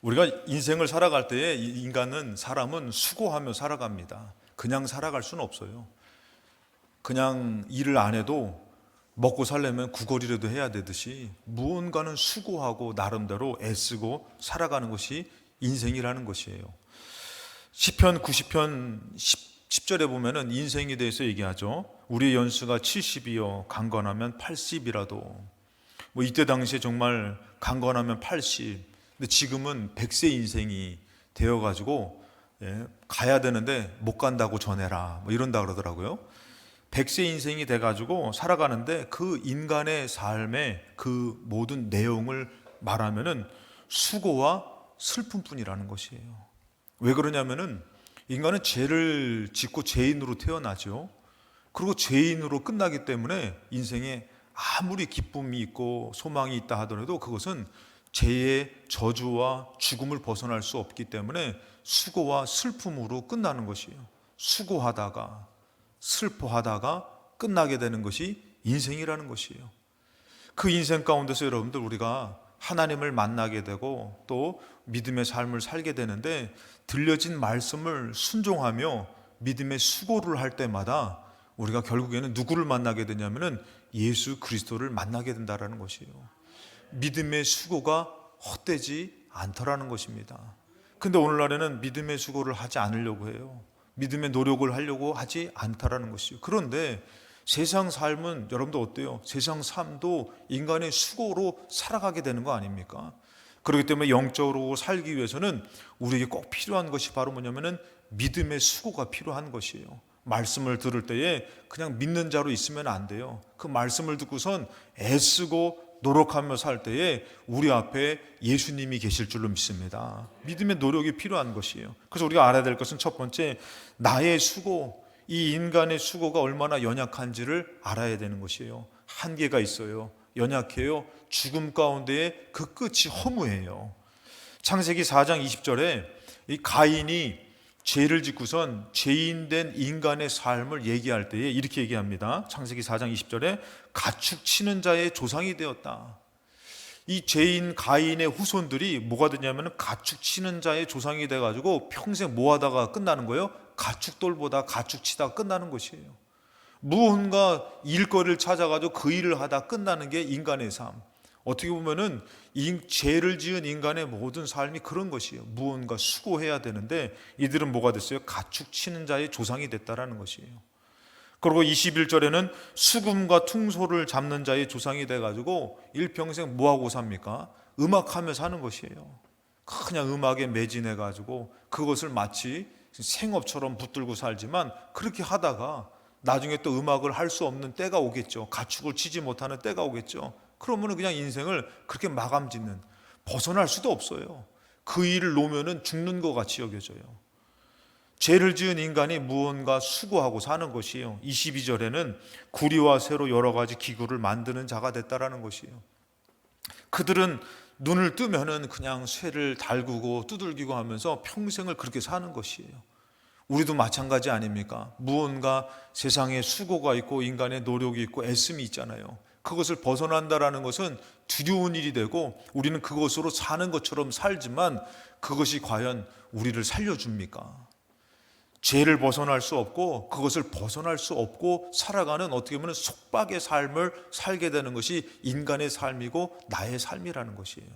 우리가 인생을 살아갈 때에 사람은 수고하며 살아갑니다. 그냥 살아갈 수는 없어요. 그냥 일을 안 해도 먹고 살려면 구걸이라도 해야 되듯이 무언가는 수고하고 나름대로 애쓰고 살아가는 것이 인생이라는 것이에요. 시편 90편 10절에 보면은 인생에 대해서 얘기하죠. 우리의 연수가 70이요 강건하면 80이라도. 이때 당시에 정말 강건하면 80. 근데 지금은 100세 인생이 되어가지고 가야 되는데 못 간다고 전해라 이런다 그러더라고요. 100세 인생이 돼가지고 살아가는데 그 인간의 삶의 그 모든 내용을 말하면은 수고와 슬픔뿐이라는 것이에요. 왜 그러냐면은 인간은 죄를 짓고 죄인으로 태어나죠. 그리고 죄인으로 끝나기 때문에 인생에 아무리 기쁨이 있고 소망이 있다 하더라도 그것은 죄의 저주와 죽음을 벗어날 수 없기 때문에 수고와 슬픔으로 끝나는 것이에요. 수고하다가 슬퍼하다가 끝나게 되는 것이 인생이라는 것이에요. 그 인생 가운데서 여러분들 우리가 하나님을 만나게 되고 또 믿음의 삶을 살게 되는데 들려진 말씀을 순종하며 믿음의 수고를 할 때마다 우리가 결국에는 누구를 만나게 되냐면은 예수 그리스도를 만나게 된다라는 것이에요. 믿음의 수고가 헛되지 않더라는 것입니다. 근데 오늘날에는 믿음의 수고를 하지 않으려고 해요. 믿음의 노력을 하려고 하지 않다라는 것이에요. 그런데 세상 삶은 여러분도 어때요? 세상 삶도 인간의 수고로 살아가게 되는 거 아닙니까? 그렇기 때문에 영적으로 살기 위해서는 우리에게 꼭 필요한 것이 바로 뭐냐면은 믿음의 수고가 필요한 것이에요. 말씀을 들을 때에 그냥 믿는 자로 있으면 안 돼요. 그 말씀을 듣고선 애쓰고 노력하며 살 때에 우리 앞에 예수님이 계실 줄로 믿습니다. 믿음의 노력이 필요한 것이에요. 그래서 우리가 알아야 될 것은 첫 번째, 나의 수고, 이 인간의 수고가 얼마나 연약한지를 알아야 되는 것이에요. 한계가 있어요. 연약해요. 죽음 가운데에 그 끝이 허무해요. 창세기 4장 20절에 이 가인이 죄를 짓고선 죄인된 인간의 삶을 얘기할 때에 이렇게 얘기합니다. 창세기 4장 20절에 가축 치는 자의 조상이 되었다. 이 죄인 가인의 후손들이 뭐가 되냐면 가축 치는 자의 조상이 돼가지고 평생 뭐 하다가 끝나는 거예요? 가축돌보다 가축 치다가 끝나는 것이에요. 무언가 일거리를 찾아가지고 그 일을 하다 끝나는 게 인간의 삶. 어떻게 보면은 죄를 지은 인간의 모든 삶이 그런 것이에요. 무언가 수고해야 되는데 이들은 뭐가 됐어요? 가축 치는 자의 조상이 됐다라는 것이에요. 그리고 21절에는 수금과 퉁소를 잡는 자의 조상이 돼가지고 일평생 뭐하고 삽니까? 음악하며 사는 것이에요. 그냥 음악에 매진해가지고 그것을 마치 생업처럼 붙들고 살지만 그렇게 하다가 나중에 또 음악을 할 수 없는 때가 오겠죠. 가축을 치지 못하는 때가 오겠죠. 그러면 그냥 인생을 그렇게 마감 짓는, 벗어날 수도 없어요. 그 일을 놓으면 죽는 것 같이 여겨져요. 죄를 지은 인간이 무언가 수고하고 사는 것이에요. 22절에는 구리와 쇠로 여러 가지 기구를 만드는 자가 됐다라는 것이에요. 그들은 눈을 뜨면은 그냥 쇠를 달구고 두들기고 하면서 평생을 그렇게 사는 것이에요. 우리도 마찬가지 아닙니까? 무언가 세상에 수고가 있고 인간의 노력이 있고 애씀이 있잖아요. 그것을 벗어난다라는 것은 두려운 일이 되고 우리는 그것으로 사는 것처럼 살지만 그것이 과연 우리를 살려줍니까? 죄를 벗어날 수 없고 그것을 벗어날 수 없고 살아가는 어떻게 보면 속박의 삶을 살게 되는 것이 인간의 삶이고 나의 삶이라는 것이에요.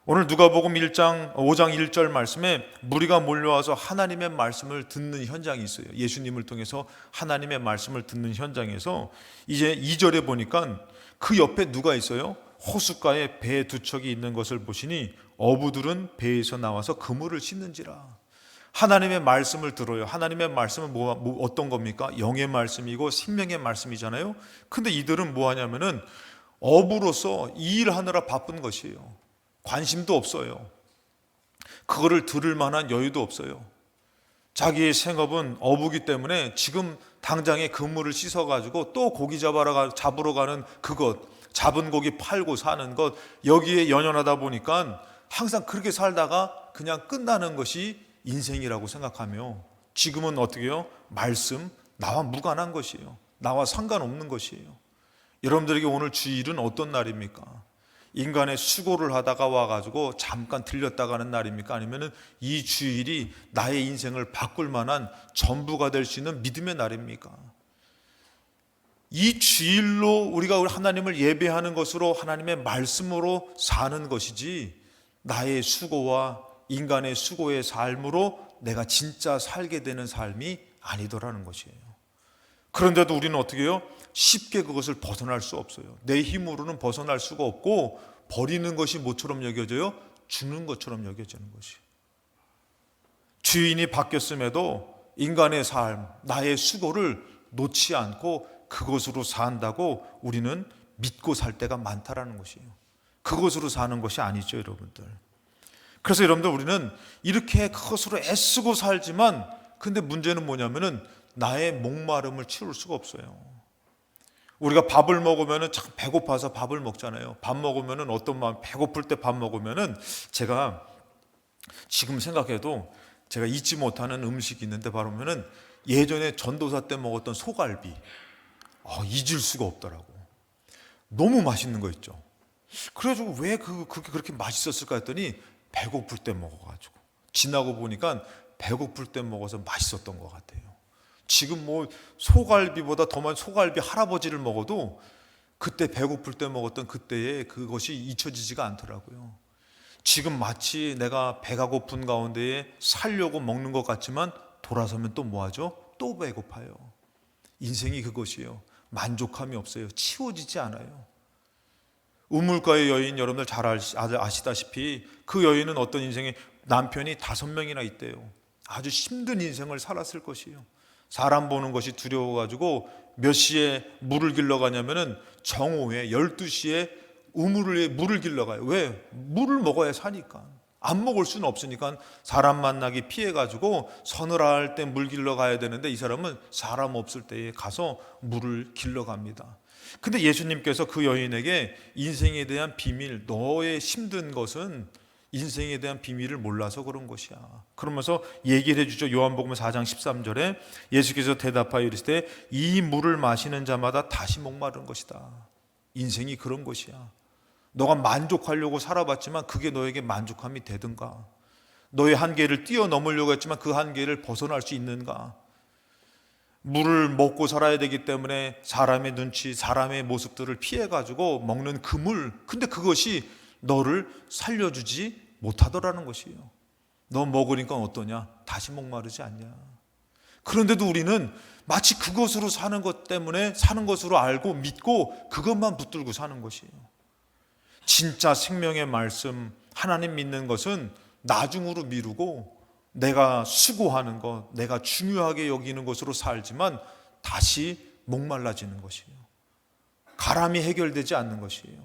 오늘 누가복음 5장 1절 말씀에 무리가 몰려와서 하나님의 말씀을 듣는 현장이 있어요. 예수님을 통해서 하나님의 말씀을 듣는 현장에서 이제 2절에 보니까 그 옆에 누가 있어요? 호숫가에 배 두 척이 있는 것을 보시니 어부들은 배에서 나와서 그물을 씻는지라. 하나님의 말씀을 들어요. 하나님의 말씀은 어떤 겁니까? 영의 말씀이고 생명의 말씀이잖아요. 근데 이들은 뭐 하냐면은 어부로서 이 일하느라 바쁜 것이에요. 관심도 없어요. 그거를 들을 만한 여유도 없어요. 자기의 생업은 어부기 때문에 지금 당장에 그물을 씻어가지고 또 고기 잡으러 가는 그것, 잡은 고기 팔고 사는 것, 여기에 연연하다 보니까 항상 그렇게 살다가 그냥 끝나는 것이 인생이라고 생각하며 지금은 어떻게 해요? 말씀, 나와 무관한 것이에요. 나와 상관없는 것이에요. 여러분들에게 오늘 주일은 어떤 날입니까? 인간의 수고를 하다가 와가지고 잠깐 들렸다 가는 날입니까? 아니면은 이 주일이 나의 인생을 바꿀 만한 전부가 될 수 있는 믿음의 날입니까? 이 주일로 우리가 하나님을 예배하는 것으로 하나님의 말씀으로 사는 것이지, 나의 수고와 인간의 수고의 삶으로 내가 진짜 살게 되는 삶이 아니더라는 것이에요. 그런데도 우리는 어떻게 해요? 쉽게 그것을 벗어날 수 없어요. 내 힘으로는 벗어날 수가 없고, 버리는 것이 뭐처럼 여겨져요? 주는 것처럼 여겨지는 것이. 주인이 바뀌었음에도 인간의 삶, 나의 수고를 놓지 않고 그것으로 산다고 우리는 믿고 살 때가 많다라는 것이에요. 그것으로 사는 것이 아니죠, 여러분들. 그래서 여러분들, 우리는 이렇게 그것으로 애쓰고 살지만, 근데 문제는 뭐냐면은 나의 목마름을 채울 수가 없어요. 우리가 밥을 먹으면은 참 배고파서 밥을 먹잖아요. 밥 먹으면은 어떤 마음, 배고플 때 밥 먹으면은, 제가 지금 생각해도 제가 잊지 못하는 음식이 있는데, 바로 보면은 예전에 전도사 때 먹었던 소갈비. 잊을 수가 없더라고. 너무 맛있는 거 있죠. 그래가지고 왜 그게 그렇게 맛있었을까 했더니, 배고플 때 먹어가지고. 지나고 보니까 배고플 때 먹어서 맛있었던 것 같아요. 지금 뭐 소갈비보다 더 많은 소갈비 할아버지를 먹어도 그때 배고플 때 먹었던 그때의 그것이 잊혀지지가 않더라고요. 지금 마치 내가 배가 고픈 가운데에 살려고 먹는 것 같지만, 돌아서면 또 뭐하죠? 또 배고파요. 인생이 그것이에요. 만족함이 없어요. 치워지지 않아요. 우물가의 여인, 여러분들 잘 아시다시피 그 여인은 어떤 인생에 남편이 5명이나 있대요. 아주 힘든 인생을 살았을 것이에요. 사람 보는 것이 두려워가지고 몇 시에 물을 길러 가냐면은 정오에 12시에 물을 길러 가요. 왜? 물을 먹어야 사니까. 안 먹을 수는 없으니까 사람 만나기 피해가지고 서늘할 때 물 길러 가야 되는데, 이 사람은 사람 없을 때에 가서 물을 길러 갑니다. 근데 예수님께서 그 여인에게 인생에 대한 비밀, 너의 힘든 것은 인생에 대한 비밀을 몰라서 그런 것이야, 그러면서 얘기를 해주죠. 요한복음 4장 13절에 예수께서 대답하여 이르시되 이 물을 마시는 자마다 다시 목마른 것이다. 인생이 그런 것이야. 너가 만족하려고 살아봤지만 그게 너에게 만족함이 되든가, 너의 한계를 뛰어넘으려고 했지만 그 한계를 벗어날 수 있는가. 물을 먹고 살아야 되기 때문에 사람의 눈치, 사람의 모습들을 피해가지고 먹는 그 물, 근데 그것이 너를 살려주지 못하더라는 것이에요. 너 먹으니까 어떠냐? 다시 목마르지 않냐? 그런데도 우리는 마치 그것으로 사는 것 때문에, 사는 것으로 알고 믿고 그것만 붙들고 사는 것이에요. 진짜 생명의 말씀, 하나님 믿는 것은 나중으로 미루고 내가 수고하는 것, 내가 중요하게 여기는 것으로 살지만 다시 목말라지는 것이에요. 가람이 해결되지 않는 것이에요.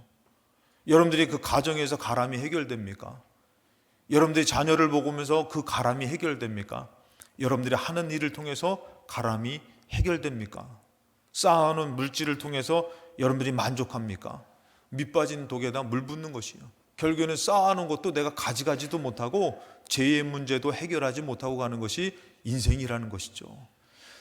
여러분들이 그 가정에서 가람이 해결됩니까? 여러분들이 자녀를 보면서 그 가람이 해결됩니까? 여러분들이 하는 일을 통해서 가람이 해결됩니까? 쌓아놓은 물질을 통해서 여러분들이 만족합니까? 밑빠진 독에다 물 붓는 것이에요. 결국에는 쌓아놓은 것도 내가 가져가지도 못하고 죄의 문제도 해결하지 못하고 가는 것이 인생이라는 것이죠.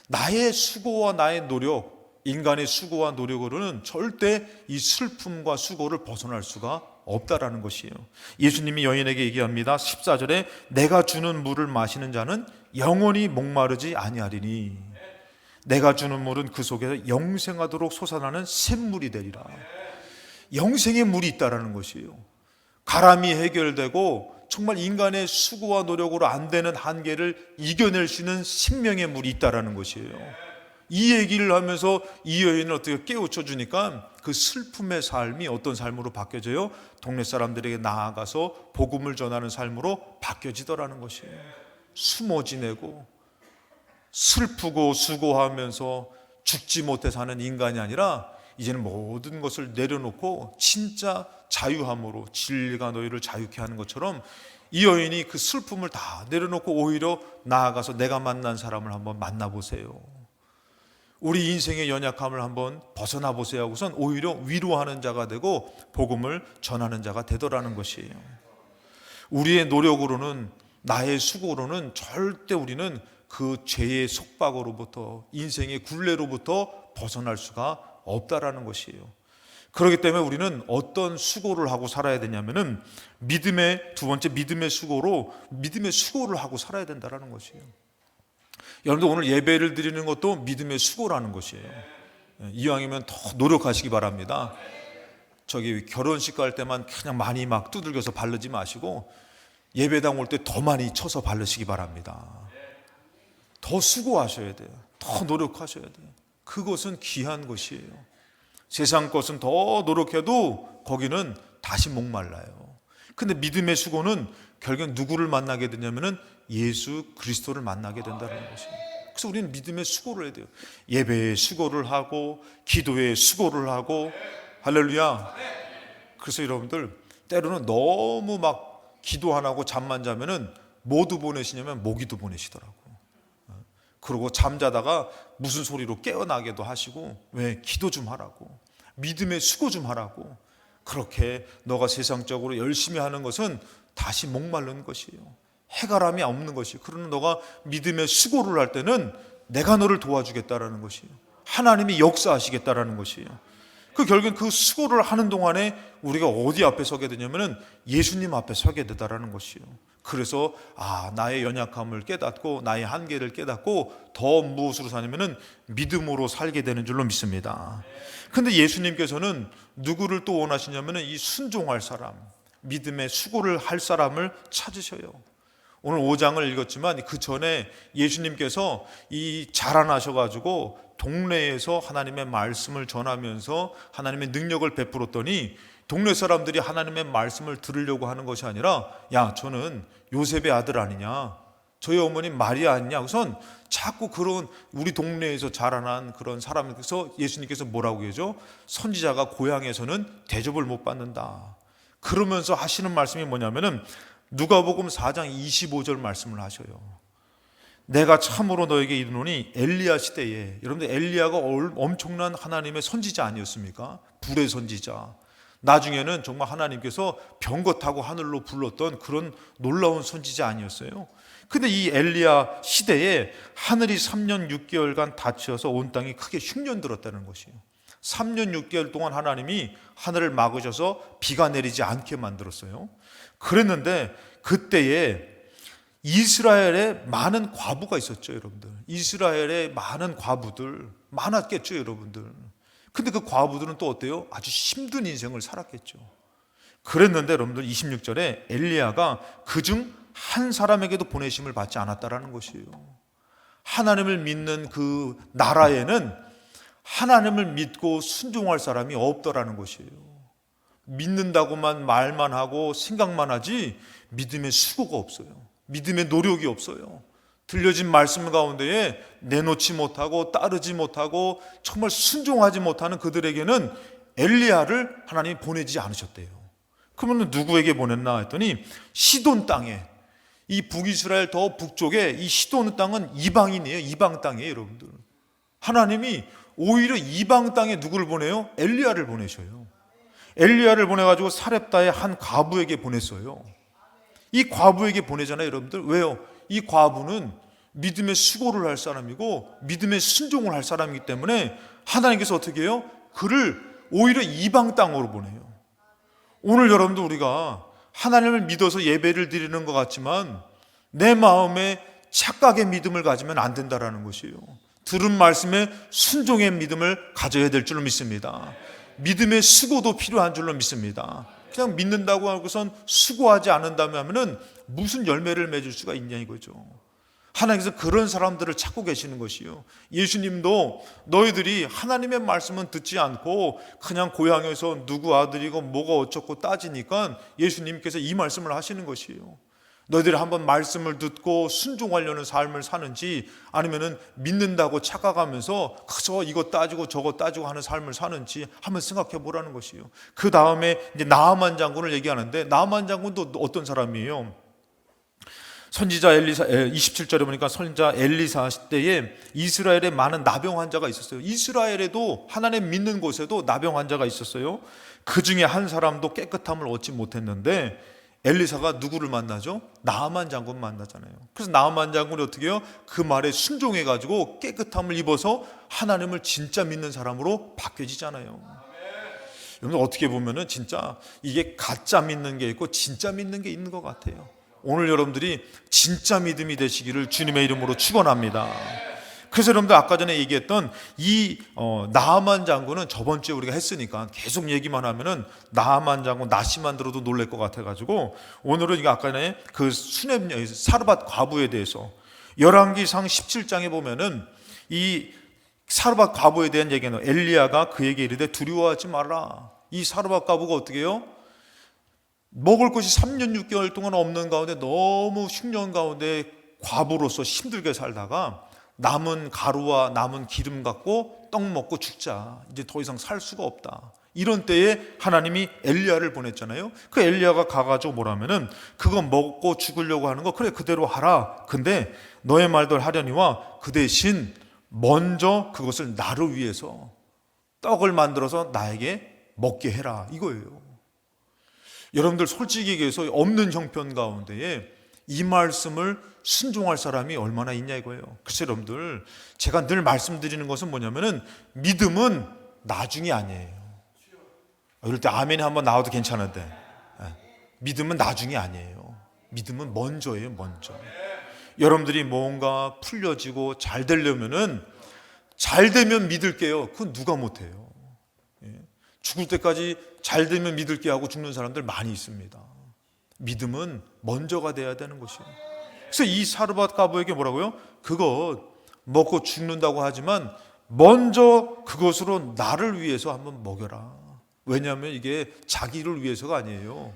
나의 수고와 나의 노력, 인간의 수고와 노력으로는 절대 이 슬픔과 수고를 벗어날 수가 없다라는 것이에요. 예수님이 여인에게 얘기합니다. 14절에 내가 주는 물을 마시는 자는 영원히 목마르지 아니하리니 내가 주는 물은 그 속에서 영생하도록 솟아나는 샘물이 되리라. 영생의 물이 있다라는 것이에요. 가람이 해결되고 정말 인간의 수고와 노력으로 안 되는 한계를 이겨낼 수 있는 생명의 물이 있다라는 것이에요. 이 얘기를 하면서 이 여인을 어떻게 깨우쳐 주니까 그 슬픔의 삶이 어떤 삶으로 바뀌어져요? 동네 사람들에게 나아가서 복음을 전하는 삶으로 바뀌어지더라는 것이에요. 숨어 지내고 슬프고 수고하면서 죽지 못해 사는 인간이 아니라 이제는 모든 것을 내려놓고 진짜 자유함으로 진리가 너희를 자유케 하는 것처럼 이 여인이 그 슬픔을 다 내려놓고 오히려 나아가서 내가 만난 사람을 한번 만나보세요. 우리 인생의 연약함을 한번 벗어나 보세요 하고선 오히려 위로하는 자가 되고 복음을 전하는 자가 되더라는 것이에요. 우리의 노력으로는, 나의 수고로는 절대 우리는 그 죄의 속박으로부터, 인생의 굴레로부터 벗어날 수가 없다라는 것이에요. 그렇기 때문에 우리는 어떤 수고를 하고 살아야 되냐면은 두 번째 믿음의 수고를 하고 살아야 된다는 것이에요. 여러분들 오늘 예배를 드리는 것도 믿음의 수고라는 것이에요. 이왕이면 더 노력하시기 바랍니다. 결혼식 갈 때만 그냥 많이 막 두들겨서 바르지 마시고 예배당 올 때 더 많이 쳐서 바르시기 바랍니다. 더 수고하셔야 돼요. 더 노력하셔야 돼요. 그것은 귀한 것이에요. 세상 것은 더 노력해도 거기는 다시 목말라요. 근데 믿음의 수고는 결국 누구를 만나게 되냐면은 예수 그리스도를 만나게 된다는 것이에요. 그래서 우리는 믿음의 수고를 해야 돼요. 예배의 수고를 하고 기도의 수고를 하고 할렐루야. 그래서 여러분들 때로는 너무 막 기도 안 하고 잠만 자면은 뭐도 보내시냐면 모기도 보내시더라고요. 그리고 잠자다가 무슨 소리로 깨어나게도 하시고 왜 기도 좀 하라고 믿음의 수고 좀 하라고. 그렇게 너가 세상적으로 열심히 하는 것은 다시 목마른 것이에요. 해가람이 없는 것이에요. 그러나 너가 믿음의 수고를 할 때는 내가 너를 도와주겠다라는 것이에요. 하나님이 역사하시겠다라는 것이에요. 결국엔 그 수고를 하는 동안에 우리가 어디 앞에 서게 되냐면은 예수님 앞에 서게 되다라는 것이에요. 그래서 나의 연약함을 깨닫고 나의 한계를 깨닫고 더 무엇으로 사냐면은 믿음으로 살게 되는 줄로 믿습니다. 근데 예수님께서는 누구를 또 원하시냐면은 이 순종할 사람, 믿음의 수고를 할 사람을 찾으셔요. 오늘 5장을 읽었지만 그 전에 예수님께서 자라나셔가지고 동네에서 하나님의 말씀을 전하면서 하나님의 능력을 베풀었더니 동네 사람들이 하나님의 말씀을 들으려고 하는 것이 아니라 야, 저는 요셉의 아들 아니냐, 저희 어머니 마리아 아니냐. 우선 자꾸 그런 우리 동네에서 자라난 그런 사람에서 예수님께서 뭐라고 하죠? 선지자가 고향에서는 대접을 못 받는다. 그러면서 하시는 말씀이 뭐냐면은 누가복음 4장 25절 말씀을 하셔요. 내가 참으로 너에게 이르노니 엘리야 시대에, 여러분들 엘리야가 엄청난 하나님의 선지자 아니었습니까? 불의 선지자. 나중에는 정말 하나님께서 병거 타고 하늘로 불렀던 그런 놀라운 선지자 아니었어요? 근데 이 엘리야 시대에 하늘이 3년 6개월간 닫혀서 온 땅이 크게 흉년들었다는 것이에요. 3년 6개월 동안 하나님이 하늘을 막으셔서 비가 내리지 않게 만들었어요. 그랬는데 그때에 이스라엘에 많은 과부가 있었죠, 여러분들. 이스라엘에 많은 과부들 많았겠죠, 여러분들. 근데 그 과부들은 또 어때요? 아주 힘든 인생을 살았겠죠. 그랬는데 여러분들 26절에 엘리야가 그중 한 사람에게도 보내심을 받지 않았다라는 것이에요. 하나님을 믿는 그 나라에는 하나님을 믿고 순종할 사람이 없더라는 것이에요. 믿는다고만 말만 하고 생각만 하지 믿음의 수고가 없어요. 믿음의 노력이 없어요. 들려진 말씀 가운데에 내놓지 못하고 따르지 못하고 정말 순종하지 못하는 그들에게는 엘리야를 하나님이 보내지 않으셨대요. 그러면 누구에게 보냈나 했더니 시돈 땅에, 이 북이스라엘 더 북쪽에 이 시돈 땅은 이방인이에요. 이방 땅이에요, 여러분들. 하나님이 오히려 이방 땅에 누구를 보내요? 엘리야를 보내셔요. 엘리야를 보내가지고 사렙다의 한 과부에게 보냈어요. 이 과부에게 보내잖아요, 여러분들. 왜요? 이 과부는 믿음의 수고를 할 사람이고 믿음의 순종을 할 사람이기 때문에 하나님께서 어떻게 해요? 그를 오히려 이방 땅으로 보내요. 오늘 여러분들 우리가 하나님을 믿어서 예배를 드리는 것 같지만 내 마음에 착각의 믿음을 가지면 안 된다라는 것이에요. 들은 말씀에 순종의 믿음을 가져야 될 줄로 믿습니다. 믿음의 수고도 필요한 줄로 믿습니다. 그냥 믿는다고 하고선 수고하지 않는다면은 무슨 열매를 맺을 수가 있냐 이거죠. 하나님께서 그런 사람들을 찾고 계시는 것이요. 예수님도 너희들이 하나님의 말씀은 듣지 않고 그냥 고향에서 누구 아들이고 뭐가 어쩌고 따지니까 예수님께서 이 말씀을 하시는 것이에요. 너희들이 한번 말씀을 듣고 순종하려는 삶을 사는지 아니면은 믿는다고 착각하면서 그저 이거 따지고 저거 따지고 하는 삶을 사는지 한번 생각해 보라는 것이에요. 그 다음에 이제 나아만 장군을 얘기하는데 나아만 장군도 어떤 사람이에요? 선지자 엘리사 27절에 보니까 선지자 엘리사 시대에 이스라엘에 많은 나병 환자가 있었어요. 이스라엘에도 하나님 믿는 곳에도 나병 환자가 있었어요. 그 중에 한 사람도 깨끗함을 얻지 못했는데 엘리사가 누구를 만나죠? 나아만 장군 만나잖아요. 그래서 나아만 장군이 어떻게 해요? 그 말에 순종해가지고 깨끗함을 입어서 하나님을 진짜 믿는 사람으로 바뀌어지잖아요. 여러분 어떻게 보면은 진짜 이게 가짜 믿는 게 있고 진짜 믿는 게 있는 것 같아요. 오늘 여러분들이 진짜 믿음이 되시기를 주님의 이름으로 축원합니다. 그래서 여러분들 아까 전에 얘기했던 이 나하만 장군은 저번 주에 우리가 했으니까 계속 얘기만 하면은 나하만 장군 나시만 들어도 놀랄 것 같아가지고 오늘은 이거 아까 전에 그 수넴 사르밧 과부에 대해서 열왕기상 17장에 보면은 이 사르밧 과부에 대한 얘기는 엘리야가 그에게 이르되 두려워하지 말라. 이 사르밧 과부가 어떻게 해요? 먹을 것이 3년 6개월 동안 없는 가운데 너무 흉년 가운데 과부로서 힘들게 살다가 남은 가루와 남은 기름 갖고 떡 먹고 죽자. 이제 더 이상 살 수가 없다. 이런 때에 하나님이 엘리야를 보냈잖아요. 그 엘리야가 가가지고 뭐라면은 그거 먹고 죽으려고 하는 거 그래 그대로 하라. 근데 너의 말대로 하려니와 그 대신 먼저 그것을 나를 위해서 떡을 만들어서 나에게 먹게 해라. 이거예요. 여러분들 솔직히 얘기해서 없는 형편 가운데에 이 말씀을 순종할 사람이 얼마나 있냐 이거예요. 글쎄 여러분들 제가 늘 말씀드리는 것은 뭐냐면은 믿음은 나중이 아니에요. 이럴 때 아멘이 한번 나와도 괜찮은데 믿음은 나중이 아니에요. 믿음은 먼저예요. 먼저. 여러분들이 뭔가 풀려지고 잘 되려면은 잘 되면 믿을게요. 그건 누가 못해요. 죽을 때까지 잘 되면 믿을게 하고 죽는 사람들 많이 있습니다. 믿음은 먼저가 돼야 되는 것이에요. 그래서 이 사르밧 과부에게 뭐라고요? 그거 먹고 죽는다고 하지만 먼저 그것으로 나를 위해서 한번 먹여라. 왜냐하면 이게 자기를 위해서가 아니에요.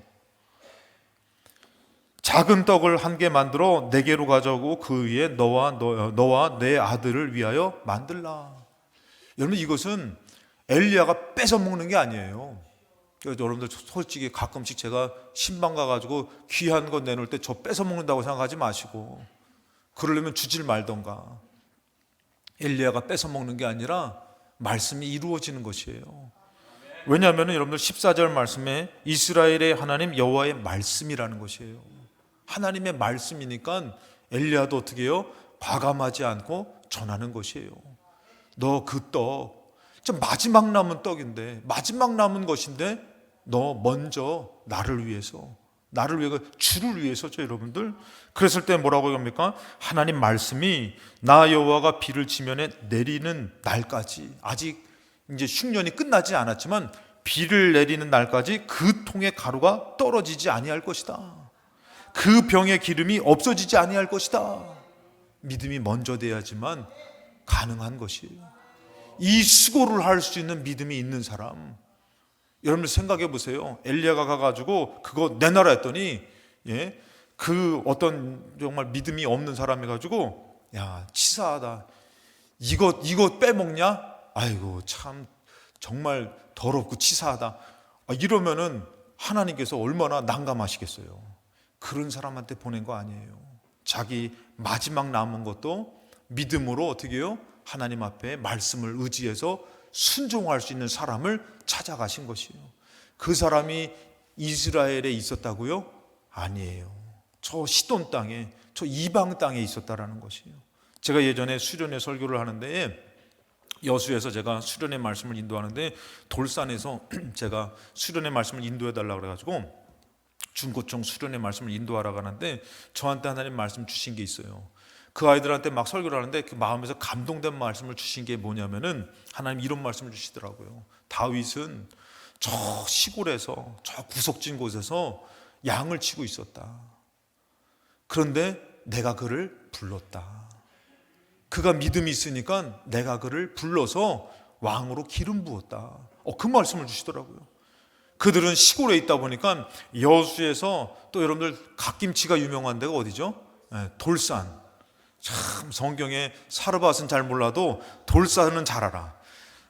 작은 떡을 한 개 만들어 네 개로 가져오고 그 위에 너와 내 아들을 위하여 만들라. 여러분 이것은 엘리야가 뺏어 먹는 게 아니에요. 여러분들 솔직히 가끔씩 제가 신방 가가지고 귀한 거 내놓을 때 저 뺏어 먹는다고 생각하지 마시고 그러려면 주질 말던가. 엘리야가 뺏어 먹는 게 아니라 말씀이 이루어지는 것이에요. 왜냐하면 여러분들 14절 말씀에 이스라엘의 하나님 여호와의 말씀이라는 것이에요. 하나님의 말씀이니까 엘리야도 어떻게 해요? 과감하지 않고 전하는 것이에요. 너 그 떡 마지막 남은 떡인데 마지막 남은 것인데 너 먼저 나를 위해서 주를 위해서죠 여러분들. 그랬을 때 뭐라고 합니까? 하나님 말씀이 나 여호와가 비를 지면에 내리는 날까지 아직 이제 흉년이 끝나지 않았지만 비를 내리는 날까지 그 통의 가루가 떨어지지 아니할 것이다. 그 병의 기름이 없어지지 아니할 것이다. 믿음이 먼저 돼야지만 가능한 것이에요. 이 수고를 할 수 있는 믿음이 있는 사람, 여러분들 생각해 보세요. 엘리야가 가가지고 그거 내놔라 했더니 그 어떤 정말 믿음이 없는 사람이 가지고 야 치사하다. 이거 빼먹냐? 아이고 참 정말 더럽고 치사하다. 이러면은 하나님께서 얼마나 난감하시겠어요. 그런 사람한테 보낸 거 아니에요. 자기 마지막 남은 것도 믿음으로 어떻게 해요? 하나님 앞에 말씀을 의지해서 순종할 수 있는 사람을 찾아가신 것이에요. 그 사람이 이스라엘에 있었다고요? 아니에요. 저 시돈 땅에, 저 이방 땅에 있었다라는 것이에요. 제가 예전에 수련회 설교를 하는데 여수에서 제가 수련회 말씀을 인도하는데 돌산에서 제가 수련회 말씀을 인도해 달라고 그래가지고 중고청 수련회 말씀을 인도하라고 하는데 저한테 하나님 말씀 주신 게 있어요. 그 아이들한테 막 설교를 하는데 그 마음에서 감동된 말씀을 주신 게 뭐냐면은 하나님 이런 말씀을 주시더라고요. 다윗은 저 시골에서 저 구석진 곳에서 양을 치고 있었다. 그런데 내가 그를 불렀다. 그가 믿음이 있으니까 내가 그를 불러서 왕으로 기름 부었다. 그 말씀을 주시더라고요. 그들은 시골에 있다 보니까 여수에서 또 여러분들 갓김치가 유명한 데가 어디죠? 돌산. 참 성경에 사르밧은 잘 몰라도 돌산은 잘 알아.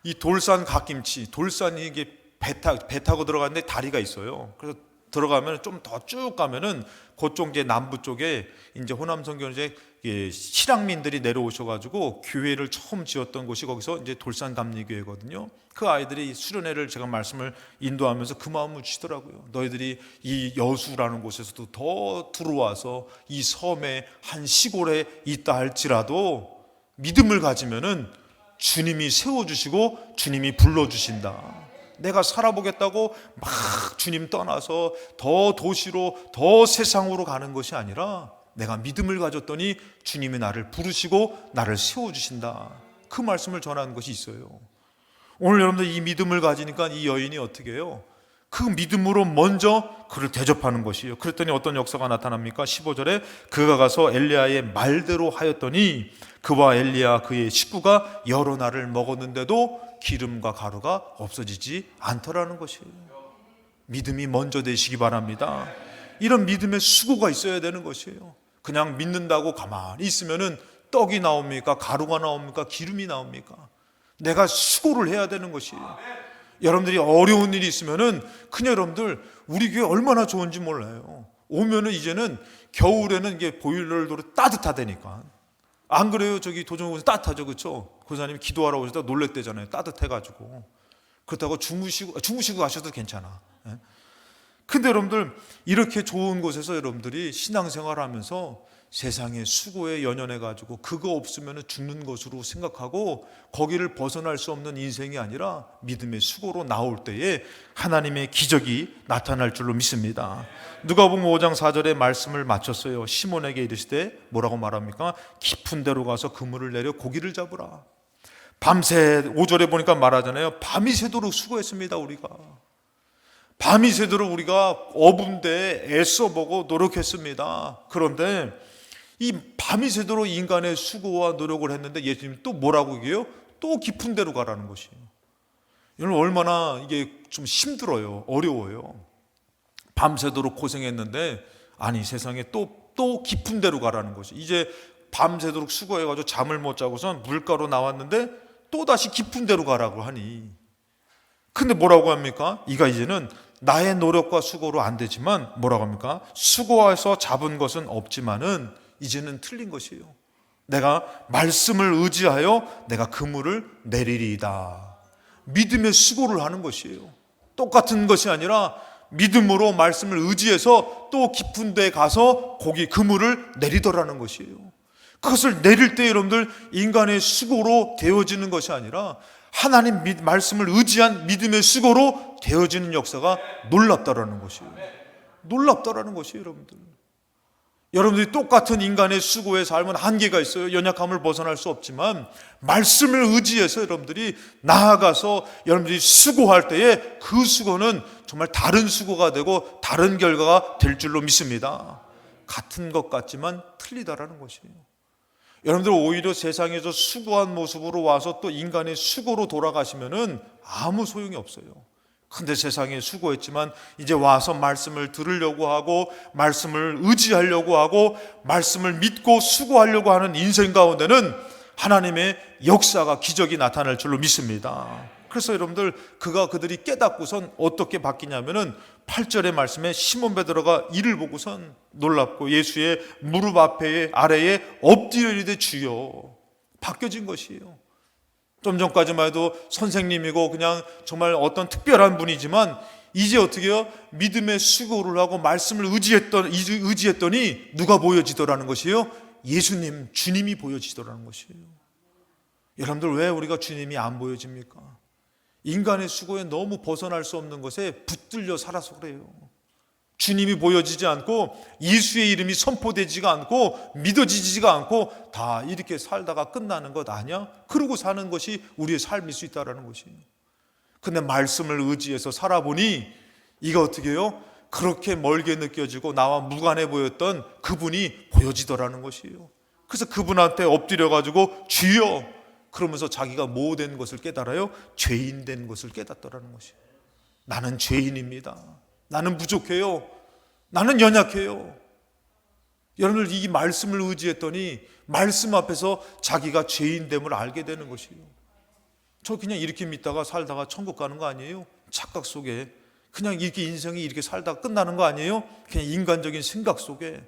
이 돌산 갓김치, 돌산이 이게 배 타고 들어가는데 다리가 있어요. 그래서 들어가면 좀 더 쭉 가면은 그쪽 이제 남부 쪽에 이제 호남 선교는 이제 실향민들이 내려오셔가지고 교회를 처음 지었던 곳이 거기서 이제 돌산 감리교회거든요. 그 아이들이 수련회를 제가 말씀을 인도하면서 그 마음을 주시더라고요. 너희들이 이 여수라는 곳에서도 더 들어와서 이 섬의 한 시골에 있다 할지라도 믿음을 가지면은 주님이 세워주시고 주님이 불러주신다. 내가 살아보겠다고 막 주님 떠나서 더 도시로 더 세상으로 가는 것이 아니라 내가 믿음을 가졌더니 주님이 나를 부르시고 나를 세워주신다. 그 말씀을 전하는 것이 있어요. 오늘 여러분들 이 믿음을 가지니까 이 여인이 어떻게 해요? 그 믿음으로 먼저 그를 대접하는 것이에요. 그랬더니 어떤 역사가 나타납니까? 15절에 그가 가서 엘리야의 말대로 하였더니 그와 엘리야 그의 식구가 여러 날을 먹었는데도 기름과 가루가 없어지지 않더라는 것이에요. 믿음이 먼저 되시기 바랍니다. 이런 믿음의 수고가 있어야 되는 것이에요. 그냥 믿는다고 가만히 있으면은 떡이 나옵니까? 가루가 나옵니까? 기름이 나옵니까? 내가 수고를 해야 되는 것이에요. 여러분들이 어려운 일이 있으면은 그냥 여러분들 우리 교회 얼마나 좋은지 몰라요. 오면은 이제는 겨울에는 이게 보일러로 따뜻하다니까. 안 그래요? 저기 도정국에서 따뜻하죠, 그렇죠? 고사님이 기도하러 오셨다 놀랬대잖아요. 따뜻해가지고. 그렇다고 주무시고 가셔도 괜찮아. 예? 근데 여러분들 이렇게 좋은 곳에서 여러분들이 신앙생활하면서 세상의 수고에 연연해가지고 그거 없으면 죽는 것으로 생각하고 거기를 벗어날 수 없는 인생이 아니라 믿음의 수고로 나올 때에 하나님의 기적이 나타날 줄로 믿습니다. 누가복음 5장 4절에 말씀을 마쳤어요. 시몬에게 이르시되 뭐라고 말합니까? 깊은 데로 가서 그물을 내려 고기를 잡으라. 밤새 5절에 보니까 말하잖아요. 밤이 새도록 수고했습니다. 우리가 밤이 새도록 우리가 어분데 애써보고 노력했습니다. 그런데 이 밤이 새도록 인간의 수고와 노력을 했는데 예수님이 또 뭐라고 얘기해요? 또 깊은 데로 가라는 것이에요. 여러분 얼마나 이게 좀 힘들어요. 어려워요. 밤새도록 고생했는데 아니 세상에 또 깊은 데로 가라는 것이. 이제 밤새도록 수고해가지고 잠을 못 자고선 물가로 나왔는데 또다시 깊은 데로 가라고 하니 근데 뭐라고 합니까? 이가 이제는 나의 노력과 수고로 안 되지만 뭐라고 합니까? 수고해서 잡은 것은 없지만은 이제는 틀린 것이에요. 내가 말씀을 의지하여 내가 그물을 내리리이다. 믿음의 수고를 하는 것이에요. 똑같은 것이 아니라 믿음으로 말씀을 의지해서 또 깊은 데 가서 거기 그물을 내리더라는 것이에요. 그것을 내릴 때 여러분들 인간의 수고로 되어지는 것이 아니라 하나님 말씀을 의지한 믿음의 수고로 되어지는 역사가 놀랍다라는 것이에요. 놀랍다라는 것이에요, 여러분들. 여러분들이 똑같은 인간의 수고의 삶은 한계가 있어요. 연약함을 벗어날 수 없지만 말씀을 의지해서 여러분들이 나아가서 여러분들이 수고할 때에 그 수고는 정말 다른 수고가 되고 다른 결과가 될 줄로 믿습니다. 같은 것 같지만 틀리다라는 것이에요. 여러분들 오히려 세상에서 수고한 모습으로 와서 또 인간의 수고로 돌아가시면은 아무 소용이 없어요. 근데 세상에 수고했지만 이제 와서 말씀을 들으려고 하고 말씀을 의지하려고 하고 말씀을 믿고 수고하려고 하는 인생 가운데는 하나님의 역사가 기적이 나타날 줄로 믿습니다. 그래서 여러분들 그들이 깨닫고선 어떻게 바뀌냐면은 8절의 말씀에 시몬 베드로가 이를 보고선 놀랍고 예수의 무릎 아래에 엎드려 이르되 주여. 바뀌어진 것이에요. 좀 전까지만 해도 선생님이고 그냥 정말 어떤 특별한 분이지만 이제 어떻게 해요? 믿음의 수고를 하고 말씀을 의지했더니 누가 보여지더라는 것이에요? 예수님, 주님이 보여지더라는 것이에요. 여러분들 왜 우리가 주님이 안 보여집니까? 인간의 수고에 너무 벗어날 수 없는 것에 붙들려 살아서 그래요. 주님이 보여지지 않고 예수의 이름이 선포되지가 않고 믿어지지가 않고 다 이렇게 살다가 끝나는 것 아니야? 그러고 사는 것이 우리의 삶일 수 있다는 것이에요. 근데 말씀을 의지해서 살아보니 이거 어떻게 해요? 그렇게 멀게 느껴지고 나와 무관해 보였던 그분이 보여지더라는 것이에요. 그래서 그분한테 엎드려가지고 주여 그러면서 자기가 뭐 된 것을 깨달아요? 죄인 된 것을 깨닫더라는 것이에요. 나는 죄인입니다. 나는 부족해요. 나는 연약해요. 여러분들 이 말씀을 의지했더니 말씀 앞에서 자기가 죄인됨을 알게 되는 것이에요. 저 그냥 이렇게 믿다가 살다가 천국 가는 거 아니에요? 착각 속에 그냥 이렇게 인생이 이렇게 살다가 끝나는 거 아니에요? 그냥 인간적인 생각 속에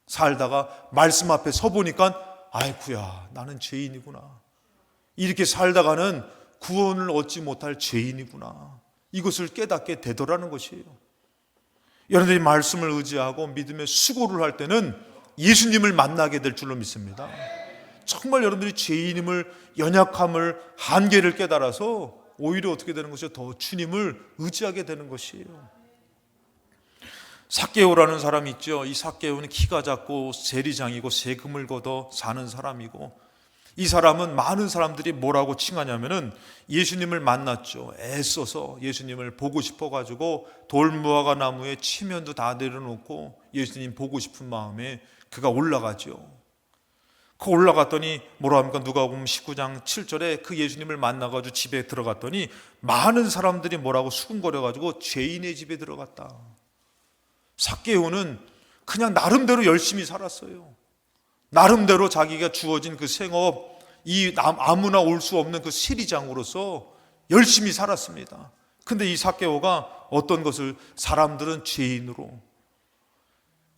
살다가 말씀 앞에 서보니까 아이쿠야 나는 죄인이구나. 이렇게 살다가는 구원을 얻지 못할 죄인이구나. 이것을 깨닫게 되더라는 것이에요. 여러분들이 말씀을 의지하고 믿음의 수고를 할 때는 예수님을 만나게 될 줄로 믿습니다. 정말 여러분들이 죄인임을, 연약함을, 한계를 깨달아서 오히려 어떻게 되는 것이요? 더 주님을 의지하게 되는 것이에요. 삭개오라는 사람이 있죠. 이 삭개오는 키가 작고 세리장이고 세금을 걷어 사는 사람이고, 이 사람은 많은 사람들이 뭐라고 칭하냐면은 예수님을 만났죠. 애써서 예수님을 보고 싶어가지고 돌무화과 나무에 치면도 다 내려놓고 예수님 보고 싶은 마음에 그가 올라가죠. 그 올라갔더니 뭐라 합니까? 누가복음 19장 7절에 그 예수님을 만나가지고 집에 들어갔더니 많은 사람들이 뭐라고 수군거려가지고 죄인의 집에 들어갔다. 삭개오는 그냥 나름대로 열심히 살았어요. 나름대로 자기가 주어진 그 생업, 이 아무나 올 수 없는 그 세리장으로서 열심히 살았습니다. 근데 이 삭개오가 어떤 것을, 사람들은 죄인으로,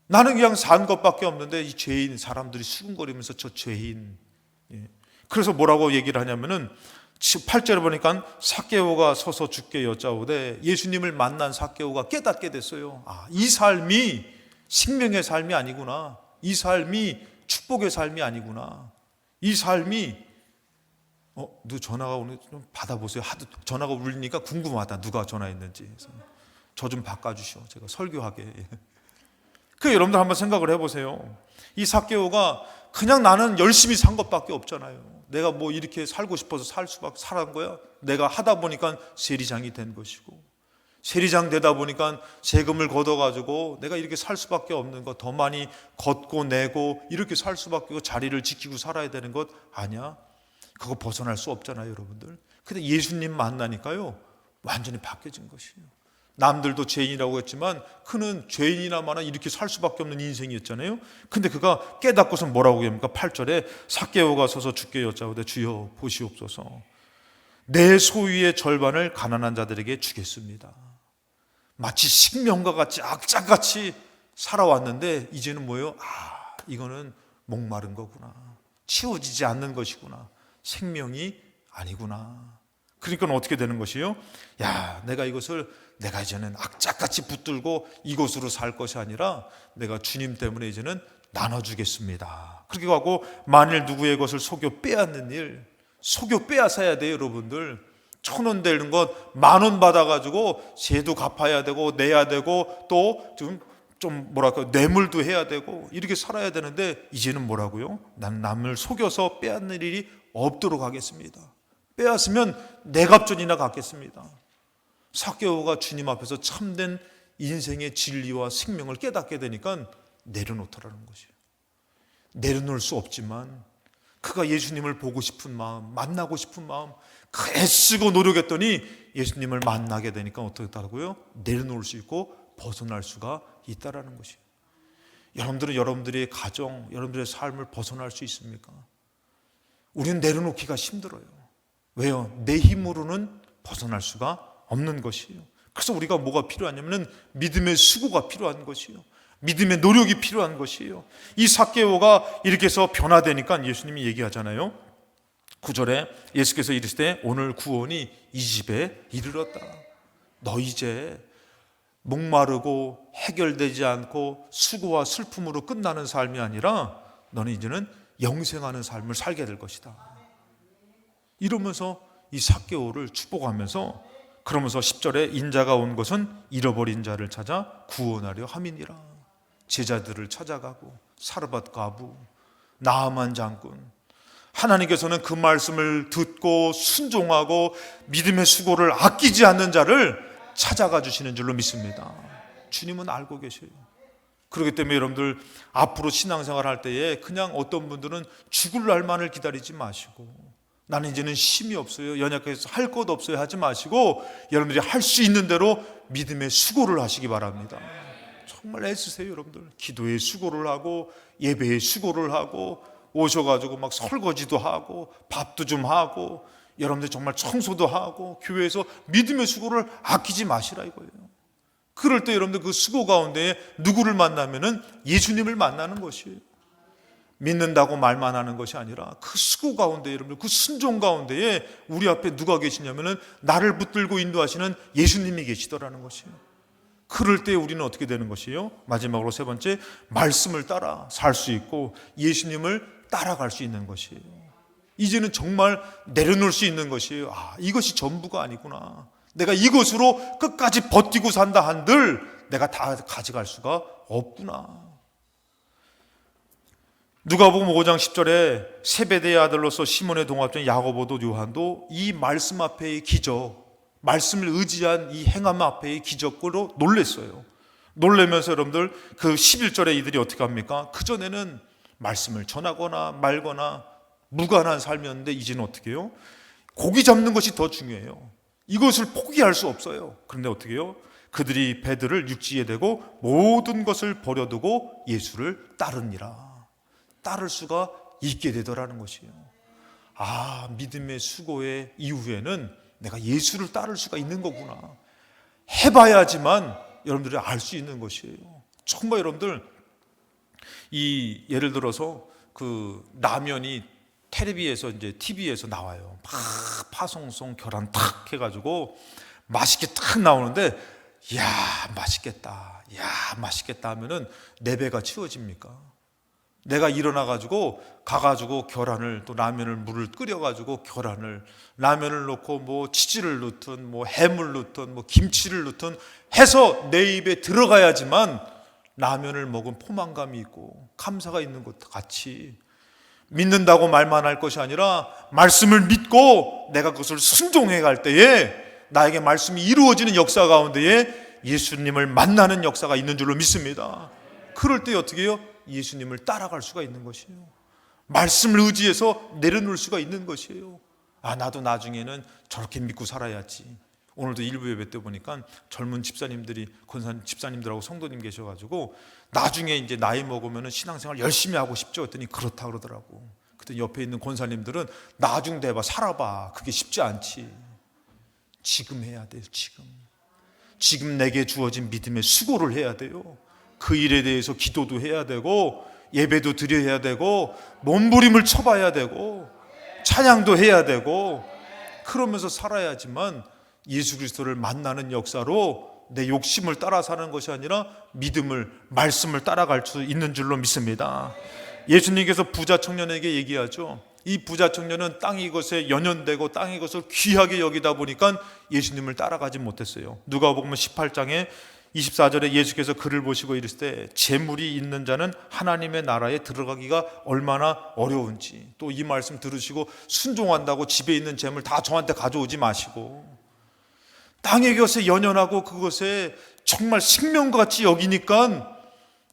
나는 그냥 산 것밖에 없는데 이 죄인, 사람들이 수군거리면서 저 죄인. 그래서 뭐라고 얘기를 하냐면은 8절에 보니까 삭개오가 서서 주께 여짜오되 예수님을 만난 삭개오가 깨닫게 됐어요. 이 삶이 생명의 삶이 아니구나. 이 삶이 축복의 삶이 아니구나. 이 삶이 누구 전화가 오는, 좀 받아보세요. 하도 전화가 울리니까 궁금하다. 누가 전화했는지. 저 좀 바꿔주시오. 제가 설교하게. 그 여러분들 한번 생각을 해보세요. 이 삭개오가 그냥 나는 열심히 산 것밖에 없잖아요. 내가 뭐 이렇게 살고 싶어서 살은 거야. 내가 하다 보니까 세리장이 된 것이고, 세리장 되다 보니까 세금을 걷어가지고 내가 이렇게 살 수밖에 없는 것, 더 많이 걷고 내고 이렇게 살 수밖에 없고 자리를 지키고 살아야 되는 것 아니야? 그거 벗어날 수 없잖아요, 여러분들. 근데 예수님 만나니까요, 완전히 바뀌어진 것이에요. 남들도 죄인이라고 했지만 그는 죄인이나마나 이렇게 살 수밖에 없는 인생이었잖아요. 근데 그가 깨닫고서 뭐라고 합니까? 8절에 삭개오가 서서 주께 여짜오되 주여 보시옵소서, 내 소유의 절반을 가난한 자들에게 주겠습니다. 마치 식명과 같이 악착같이 살아왔는데 이제는 뭐예요? 이거는 목마른 거구나. 치워지지 않는 것이구나. 생명이 아니구나. 그러니까 어떻게 되는 것이요? 내가 이제는 악착같이 붙들고 이곳으로 살 것이 아니라 내가 주님 때문에 이제는 나눠주겠습니다. 그렇게 하고 만일 누구의 것을 속여 빼앗는 일, 속여 빼앗아야 돼요, 여러분들. 1,000원 되는 것 10,000원 받아가지고 세도 갚아야 되고 내야 되고 또 좀 뭐랄까 뇌물도 해야 되고 이렇게 살아야 되는데 이제는 뭐라고요? 난 남을 속여서 빼앗는 일이 없도록 하겠습니다. 빼앗으면 내갑전이나 갖겠습니다. 삭개오가 주님 앞에서 참된 인생의 진리와 생명을 깨닫게 되니까 내려놓더라는 것이에요. 내려놓을 수 없지만 그가 예수님을 보고 싶은 마음, 만나고 싶은 마음, 애쓰고 노력했더니 예수님을 만나게 되니까 어떻게 되더라고요? 내려놓을 수 있고 벗어날 수가 있다라는 것이에요. 여러분들은 여러분들의 가정, 여러분들의 삶을 벗어날 수 있습니까? 우리는 내려놓기가 힘들어요. 왜요? 내 힘으로는 벗어날 수가 없는 것이에요. 그래서 우리가 뭐가 필요하냐면 믿음의 수고가 필요한 것이에요. 믿음의 노력이 필요한 것이에요. 이 삭개오가 이렇게 해서 변화되니까 예수님이 얘기하잖아요. 9절에 예수께서 이르시되 오늘 구원이 이 집에 이르렀다. 너 이제 목마르고 해결되지 않고 수고와 슬픔으로 끝나는 삶이 아니라 너는 이제는 영생하는 삶을 살게 될 것이다. 이러면서 이 삭개오를 축복하면서, 그러면서 10절에 인자가 온 것은 잃어버린 자를 찾아 구원하려 함이니라. 제자들을 찾아가고 사르밧 과부, 나아만 장군, 하나님께서는 그 말씀을 듣고 순종하고 믿음의 수고를 아끼지 않는 자를 찾아가 주시는 줄로 믿습니다. 주님은 알고 계셔요. 그렇기 때문에 여러분들 앞으로 신앙생활 할 때에 그냥 어떤 분들은 죽을 날만을 기다리지 마시고, 나는 이제는 힘이 없어요, 연약해서 할 것 없어요 하지 마시고 여러분들이 할 수 있는 대로 믿음의 수고를 하시기 바랍니다. 정말 애쓰세요. 여러분들 기도의 수고를 하고 예배의 수고를 하고 오셔가지고 막 설거지도 하고 밥도 좀 하고 여러분들 정말 청소도 하고 교회에서 믿음의 수고를 아끼지 마시라 이거예요. 그럴 때 여러분들 그 수고 가운데 누구를 만나면은 예수님을 만나는 것이에요. 믿는다고 말만 하는 것이 아니라 그 수고 가운데, 여러분들 그 순종 가운데에 우리 앞에 누가 계시냐면은 나를 붙들고 인도하시는 예수님이 계시더라는 것이에요. 그럴 때 우리는 어떻게 되는 것이에요? 마지막으로 세 번째, 말씀을 따라 살 수 있고 예수님을 따라갈 수 있는 것이에요. 이제는 정말 내려놓을 수 있는 것이에요. 이것이 전부가 아니구나. 내가 이것으로 끝까지 버티고 산다 한들 내가 다 가져갈 수가 없구나. 누가복음 5장 10절에 세베대의 아들로서 시몬의 동업자인 야고보도 요한도 이 말씀 앞에의 기적, 말씀을 의지한 이 행함 앞에의 기적으로 놀랬어요. 놀라면서 여러분들 그 11절에 이들이 어떻게 합니까? 그전에는 말씀을 전하거나 말거나 무관한 삶이었는데 이제는 어떻게 해요? 고기 잡는 것이 더 중요해요. 이것을 포기할 수 없어요. 그런데 어떻게 해요? 그들이 배들을 육지에 대고 모든 것을 버려두고 예수를 따르니라. 따를 수가 있게 되더라는 것이에요. 믿음의 수고의 이후에는 내가 예수를 따를 수가 있는 거구나. 해봐야지만 여러분들이 알 수 있는 것이에요. 정말 여러분들 예를 들어서 그 라면이 텔레비에서 이제 TV에서 나와요. 막 파송송 계란 탁 해가지고 맛있게 탁 나오는데 맛있겠다. 맛있겠다 하면은 내 배가 채워집니까? 내가 일어나가지고 가가지고 계란을 또 라면을 물을 끓여가지고 계란을 라면을 넣고 뭐 치즈를 넣든 뭐 해물 넣든 뭐 김치를 넣든 해서 내 입에 들어가야지만 라면을 먹은 포만감이 있고 감사가 있는 것 같이 믿는다고 말만 할 것이 아니라 말씀을 믿고 내가 그것을 순종해 갈 때에 나에게 말씀이 이루어지는 역사 가운데에 예수님을 만나는 역사가 있는 줄로 믿습니다. 그럴 때 어떻게 해요? 예수님을 따라갈 수가 있는 것이에요. 말씀을 의지해서 내려놓을 수가 있는 것이에요. 나도 나중에는 저렇게 믿고 살아야지. 오늘도 일부 예배 때 보니까 젊은 집사님들이 집사님들하고 성도님 계셔가지고 나중에 이제 나이 먹으면 신앙생활 열심히 하고 싶죠 했더니 그렇다 그러더라고. 그때 옆에 있는 권사님들은 나중 돼봐 살아봐 그게 쉽지 않지. 지금 해야 돼요. 지금 내게 주어진 믿음의 수고를 해야 돼요. 그 일에 대해서 기도도 해야 되고 예배도 드려야 되고 몸부림을 쳐봐야 되고 찬양도 해야 되고 그러면서 살아야지만 예수 그리스도를 만나는 역사로 내 욕심을 따라 사는 것이 아니라 믿음을 말씀을 따라갈 수 있는 줄로 믿습니다. 예수님께서 부자 청년에게 얘기하죠. 이 부자 청년은 땅이 것에 연연되고 땅이 것을 귀하게 여기다 보니까 예수님을 따라가지 못했어요. 누가복음 18장에 24절에 예수께서 그를 보시고 이르시되 재물이 있는 자는 하나님의 나라에 들어가기가 얼마나 어려운지. 또 이 말씀 들으시고 순종한다고 집에 있는 재물 다 저한테 가져오지 마시고 땅의 것에 연연하고 그것에 정말 생명같이 여기니까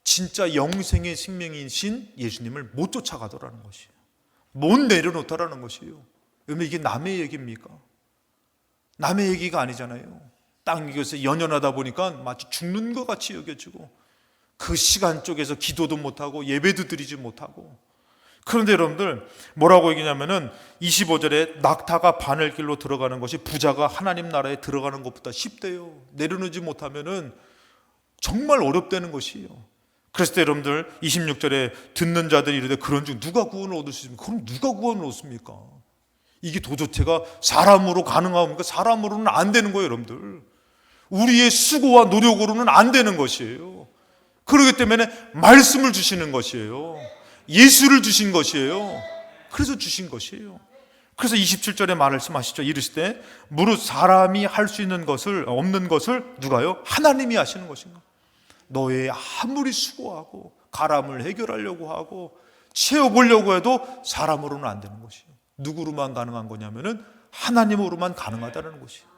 진짜 영생의 생명이신 예수님을 못 쫓아가더라는 것이에요. 못 내려놓더라는 것이에요. 여러분 이게 남의 얘기입니까? 남의 얘기가 아니잖아요. 땅의 것에 연연하다 보니까 마치 죽는 것 같이 여겨지고 그 시간 쪽에서 기도도 못하고 예배도 드리지 못하고. 그런데 여러분들 뭐라고 얘기냐면은 25절에 낙타가 바늘길로 들어가는 것이 부자가 하나님 나라에 들어가는 것보다 쉽대요. 내려놓지 못하면은 정말 어렵다는 것이에요. 그랬을 때 여러분들 26절에 듣는 자들이 이르되 그런 중 누가 구원을 얻을 수 있습니까? 그럼 누가 구원을 얻습니까? 이게 도저체가 사람으로 가능합니까? 사람으로는 안 되는 거예요. 여러분들 우리의 수고와 노력으로는 안 되는 것이에요. 그렇기 때문에 말씀을 주시는 것이에요. 예수를 주신 것이에요. 그래서 주신 것이에요. 그래서 27절에 말씀하시죠. 이르시되 무릇 사람이 할 수 있는 것을 없는 것을 누가요? 하나님이 하시는 것인가? 너의 아무리 수고하고 가람을 해결하려고 하고 채워보려고 해도 사람으로는 안 되는 것이에요. 누구로만 가능한 거냐면은 하나님으로만 가능하다는 것이에요.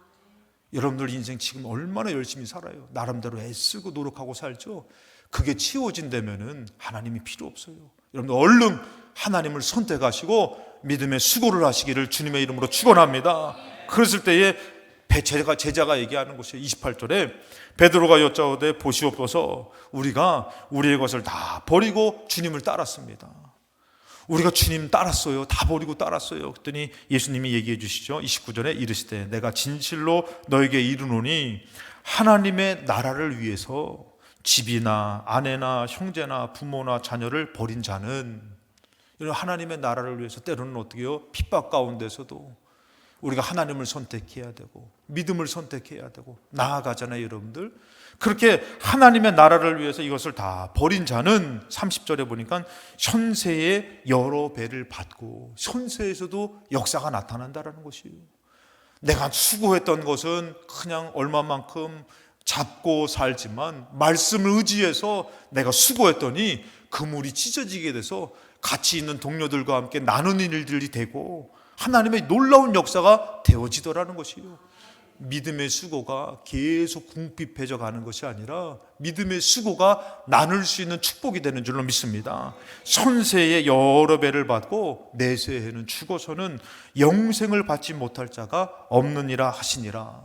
여러분들 인생 지금 얼마나 열심히 살아요. 나름대로 애쓰고 노력하고 살죠. 그게 채워진다면은 하나님이 필요 없어요. 여러분들 얼른 하나님을 선택하시고 믿음의 수고를 하시기를 주님의 이름으로 축원합니다. 그랬을 때에 제자가 얘기하는 것이에요. 28절에 베드로가 여짜오되 보시옵소서 우리가 우리의 것을 다 버리고 주님을 따랐습니다. 우리가 주님 따랐어요. 다 버리고 따랐어요. 그랬더니 예수님이 얘기해 주시죠. 29절에 이르시되 내가 진실로 너에게 이르노니 하나님의 나라를 위해서 집이나 아내나 형제나 부모나 자녀를 버린 자는 하나님의 나라를 위해서 때로는 어떻게 해요? 핍박 가운데서도 우리가 하나님을 선택해야 되고 믿음을 선택해야 되고 나아가잖아요, 여러분들. 그렇게 하나님의 나라를 위해서 이것을 다 버린 자는 30절에 보니까 현세의 여러 배를 받고 현세에서도 역사가 나타난다라는 것이에요. 내가 수고했던 것은 그냥 얼마만큼 잡고 살지만 말씀을 의지해서 내가 수고했더니 그물이 찢어지게 돼서 같이 있는 동료들과 함께 나누는 일들이 되고 하나님의 놀라운 역사가 되어지더라는 것이에요. 믿음의 수고가 계속 궁핍해져 가는 것이 아니라 믿음의 수고가 나눌 수 있는 축복이 되는 줄로 믿습니다. 선세의 여러 배를 받고 내세에는 죽어서는 영생을 받지 못할 자가 없느니라 하시니라.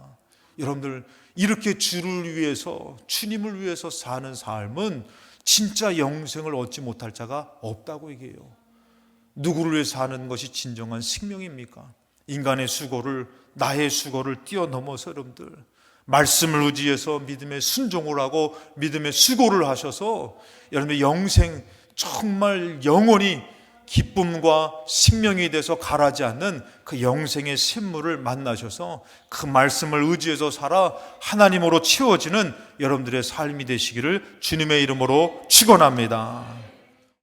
여러분들, 이렇게 주를 위해서, 주님을 위해서 사는 삶은 진짜 영생을 얻지 못할 자가 없다고 얘기해요. 누구를 위해 사는 것이 진정한 생명입니까? 인간의 수고를, 나의 수고를 뛰어넘어서 여러분들 말씀을 의지해서 믿음의 순종을 하고 믿음의 수고를 하셔서 여러분의 영생, 정말 영원히 기쁨과 생명이 돼서 가라지 않는 그 영생의 샘물을 만나셔서 그 말씀을 의지해서 살아 하나님으로 채워지는 여러분들의 삶이 되시기를 주님의 이름으로 축원합니다.